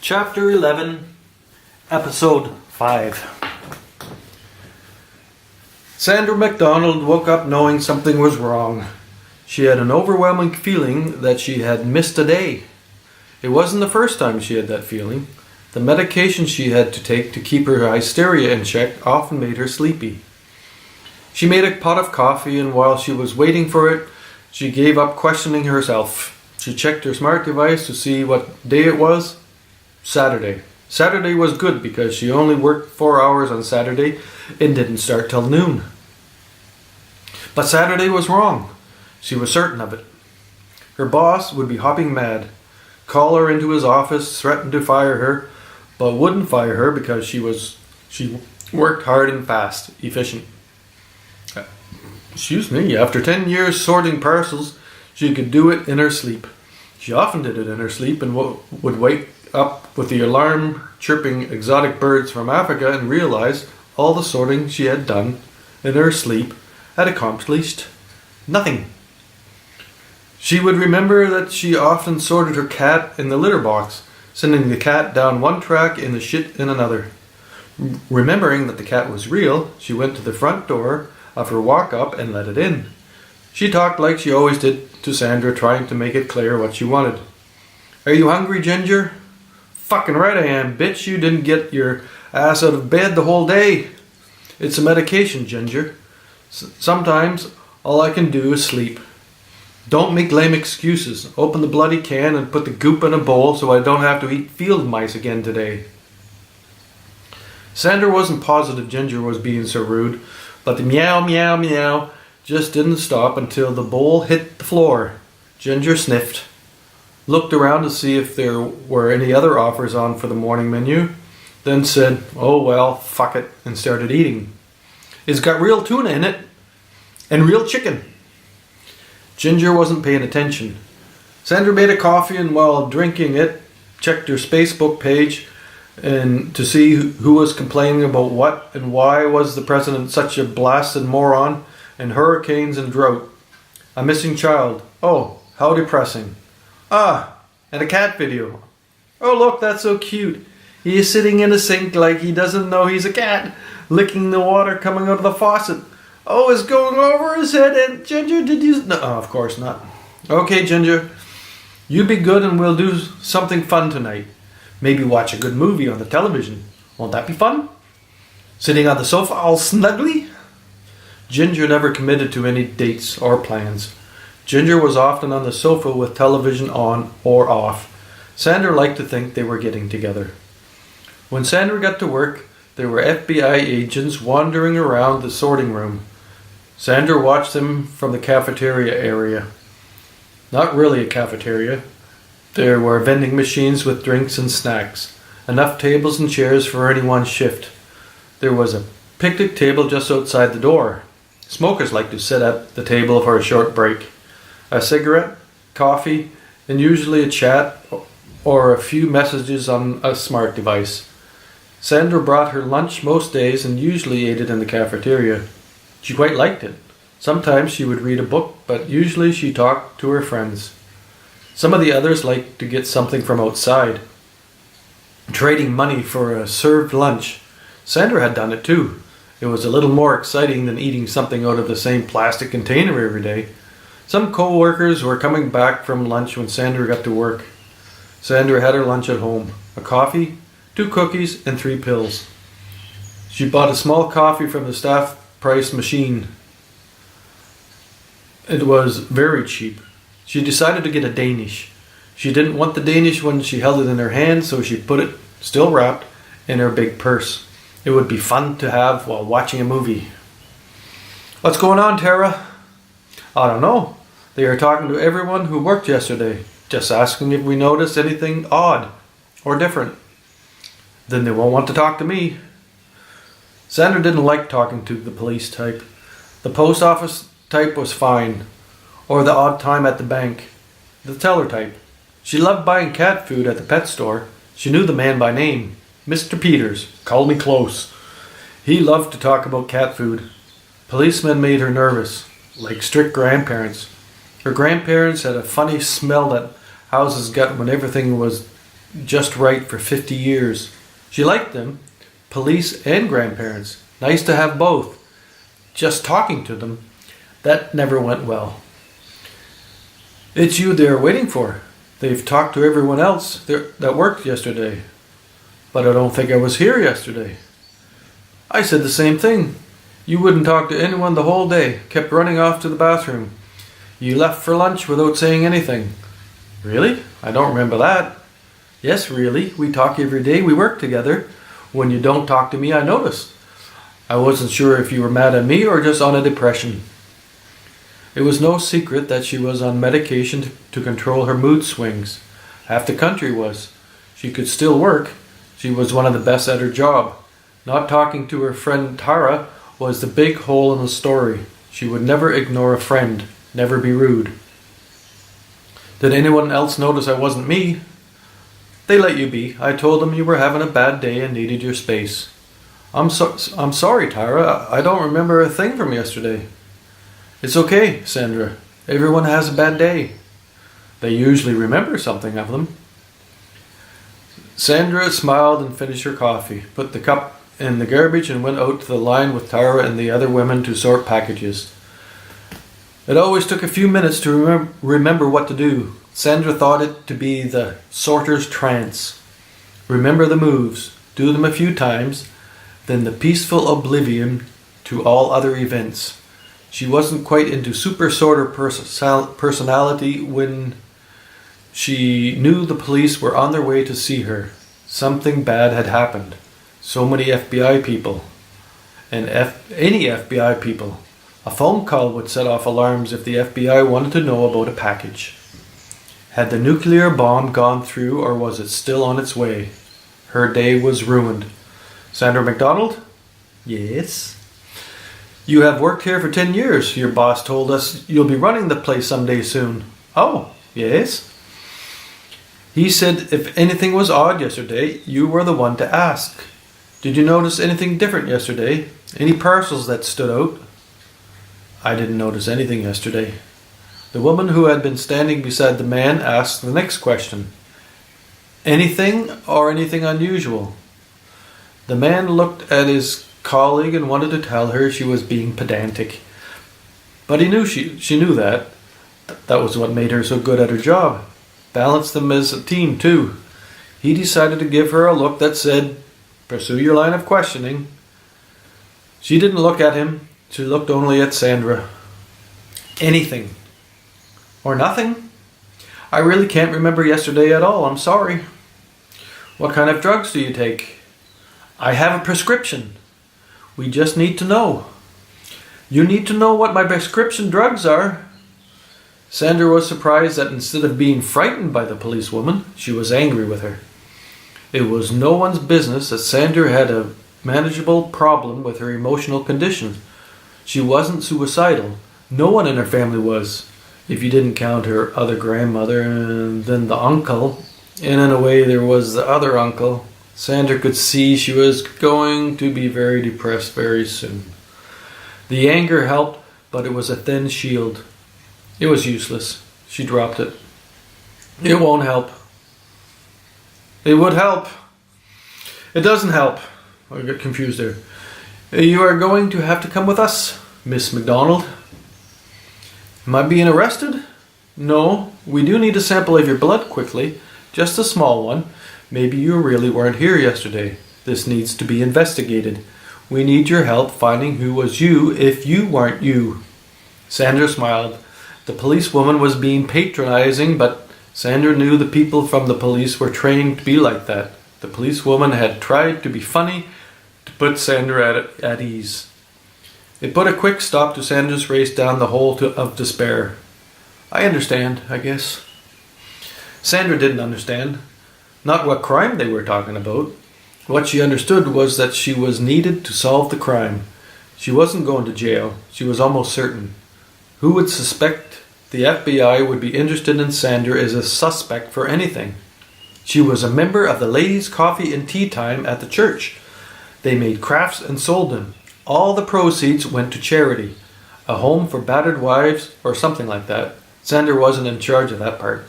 Chapter 11, Episode 5. Sandra MacDonald woke up knowing something was wrong. She had an overwhelming feeling that she had missed a day. It wasn't the first time she had that feeling. The medication she had to take to keep her hysteria in check often made her sleepy. She made a pot of coffee, and while she was waiting for it, she gave up questioning herself. She checked her smart device to see what day it was. Saturday. Saturday was good because she only worked 4 hours on Saturday and didn't start till noon. But Saturday was wrong. She was certain of it. Her boss would be hopping mad, call her into his office, threaten to fire her, but wouldn't fire her because she worked hard and fast, efficient. After 10 years sorting parcels, she could do it in her sleep. She often did it in her sleep and would wake up with the alarm chirping exotic birds from Africa and realize all the sorting she had done in her sleep had accomplished nothing. She would remember that she often sorted her cat in the litter box, sending the cat down one track and the shit in another. Remembering that the cat was real, she went to the front door of her walk-up and let it in. She talked like she always did to Sandra, trying to make it clear what she wanted. "Are you hungry, Ginger?" "Fucking right I am, bitch. You didn't get your ass out of bed the whole day." "It's a medication, Ginger. Sometimes all I can do is sleep." "Don't make lame excuses. Open the bloody can and put the goop in a bowl so I don't have to eat field mice again today." Sandra wasn't positive Ginger was being so rude, but the meow meow meow just didn't stop until the bowl hit the floor. Ginger sniffed, looked around to see if there were any other offers on for the morning menu, then said, "Oh well, fuck it," and started eating. "It's got real tuna in it, and real chicken." Ginger wasn't paying attention. Sandra made a coffee and while drinking it, checked her Facebook page and to see who was complaining about what and why was the president such a blasted moron, and hurricanes and drought. A missing child. Oh, how depressing. Ah, and a cat video. Oh look, that's so cute. He is sitting in a sink like he doesn't know he's a cat, licking the water coming out of the faucet. Oh, it's going over his head, and Ginger, did you... No, of course not. Okay, Ginger, you be good and we'll do something fun tonight. Maybe watch a good movie on the television. Won't that be fun? Sitting on the sofa all snugly? Ginger never committed to any dates or plans. Ginger was often on the sofa with television on or off. Sandra liked to think they were getting together. When Sandra got to work, there were FBI agents wandering around the sorting room. Sandra watched them from the cafeteria area. Not really a cafeteria. There were vending machines with drinks and snacks. Enough tables and chairs for any one shift. There was a picnic table just outside the door. Smokers like to sit at the table for a short break. A cigarette, coffee, and usually a chat or a few messages on a smart device. Sandra brought her lunch most days and usually ate it in the cafeteria. She quite liked it. Sometimes she would read a book, but usually she talked to her friends. Some of the others liked to get something from outside. Trading money for a served lunch. Sandra had done it too. It was a little more exciting than eating something out of the same plastic container every day. Some co-workers were coming back from lunch when Sandra got to work. Sandra had her lunch at home. A coffee, 2 cookies, and 3 pills. She bought a small coffee from the staff price machine. It was very cheap. She decided to get a Danish. She didn't want the Danish when she held it in her hand, so she put it, still wrapped, in her big purse. It would be fun to have while watching a movie. "What's going on, Tara?" "I don't know. They are talking to everyone who worked yesterday, just asking if we noticed anything odd or different." "Then they won't want to talk to me." Sandra didn't like talking to the police type. The post office type was fine, or the odd time at the bank. The teller type. She loved buying cat food at the pet store. She knew the man by name. Mr. Peters. Call me close. He loved to talk about cat food. Policemen made her nervous, like strict grandparents. Her grandparents had a funny smell that houses got when everything was just right for 50 years. She liked them, police and grandparents. Nice to have both. Just talking to them, that never went well. It's you they're waiting for. They've talked to everyone else that worked yesterday. But I don't think I was here yesterday. I said the same thing. You wouldn't talk to anyone the whole day, kept running off to the bathroom. You left for lunch without saying anything. Really? I don't remember that. Yes, really. We talk every day. We work together. When you don't talk to me, I notice. I wasn't sure if you were mad at me or just on a depression. It was no secret that she was on medication to control her mood swings. Half the country was. She could still work. She was one of the best at her job. Not talking to her friend Tara was the big hole in the story. She would never ignore a friend, never be rude. Did anyone else notice I wasn't me? They let you be. I told them you were having a bad day and needed your space. I'm sorry, Tara. I don't remember a thing from yesterday. It's okay, Sandra. Everyone has a bad day. They usually remember something of them. Sandra smiled and finished her coffee, put the cup in the garbage and went out to the line with Tara and the other women to sort packages. It always took a few minutes to remember what to do. Sandra thought it to be the sorter's trance. Remember the moves, do them a few times, then the peaceful oblivion to all other events. She wasn't quite into super sorter personality when she knew the police were on their way to see her. Something bad had happened. So many FBI people. And any FBI people. A phone call would set off alarms if the FBI wanted to know about a package. Had the nuclear bomb gone through or was it still on its way? Her day was ruined. Sandra MacDonald? Yes? You have worked here for 10 years. Your boss told us you'll be running the place someday soon. Oh, yes? He said if anything was odd yesterday, you were the one to ask. Did you notice anything different yesterday? Any parcels that stood out? I didn't notice anything yesterday. The woman who had been standing beside the man asked the next question. Anything or anything unusual? The man looked at his colleague and wanted to tell her she was being pedantic. But he knew she knew that. That was what made her so good at her job. Balanced them as a team too. He decided to give her a look that said, pursue your line of questioning. She didn't look at him. She looked only at Sandra. Anything. Or nothing. I really can't remember yesterday at all. I'm sorry. What kind of drugs do you take? I have a prescription. We just need to know. You need to know what my prescription drugs are. Sandra was surprised that instead of being frightened by the policewoman, she was angry with her. It was no one's business that Sandra had a manageable problem with her emotional condition. She wasn't suicidal. No one in her family was, if you didn't count her other grandmother and then the uncle. And in a way there was the other uncle. Sandra could see she was going to be very depressed very soon. The anger helped, but it was a thin shield. It was useless. She dropped it. It won't help. It would help. It doesn't help. I got confused there. You are going to have to come with us, Miss MacDonald. Am I being arrested? No. We do need a sample of your blood quickly. Just a small one. Maybe you really weren't here yesterday. This needs to be investigated. We need your help finding who was you if you weren't you. Sandra smiled. The policewoman was being patronizing, but Sandra knew the people from the police were trained to be like that. The policewoman had tried to be funny to put Sandra at ease. It put a quick stop to Sandra's race down the hole of despair. I understand, I guess. Sandra didn't understand. Not what crime they were talking about. What she understood was that she was needed to solve the crime. She wasn't going to jail. She was almost certain. Who would suspect the FBI would be interested in Sandra as a suspect for anything? She was a member of the ladies' coffee and tea time at the church. They made crafts and sold them. All the proceeds went to charity. A home for battered wives or something like that. Sandra wasn't in charge of that part.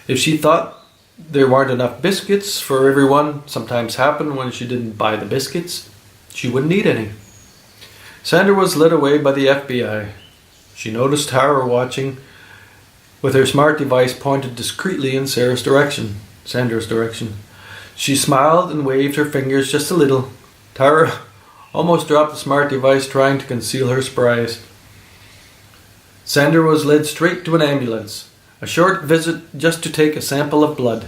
If she thought There weren't enough biscuits for everyone. Sometimes happened when she didn't buy the biscuits. She wouldn't eat any. Sandra was led away by the FBI. She noticed Tara watching with her smart device pointed discreetly in Sandra's direction. She smiled and waved her fingers just a little. Tara almost dropped the smart device trying to conceal her surprise. Sandra was led straight to an ambulance. A short visit just to take a sample of blood.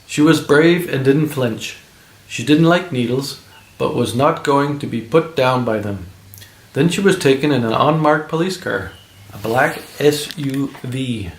She was brave and didn't flinch. She didn't like needles, but was not going to be put down by them. Then she was taken in an unmarked police car, a black SUV.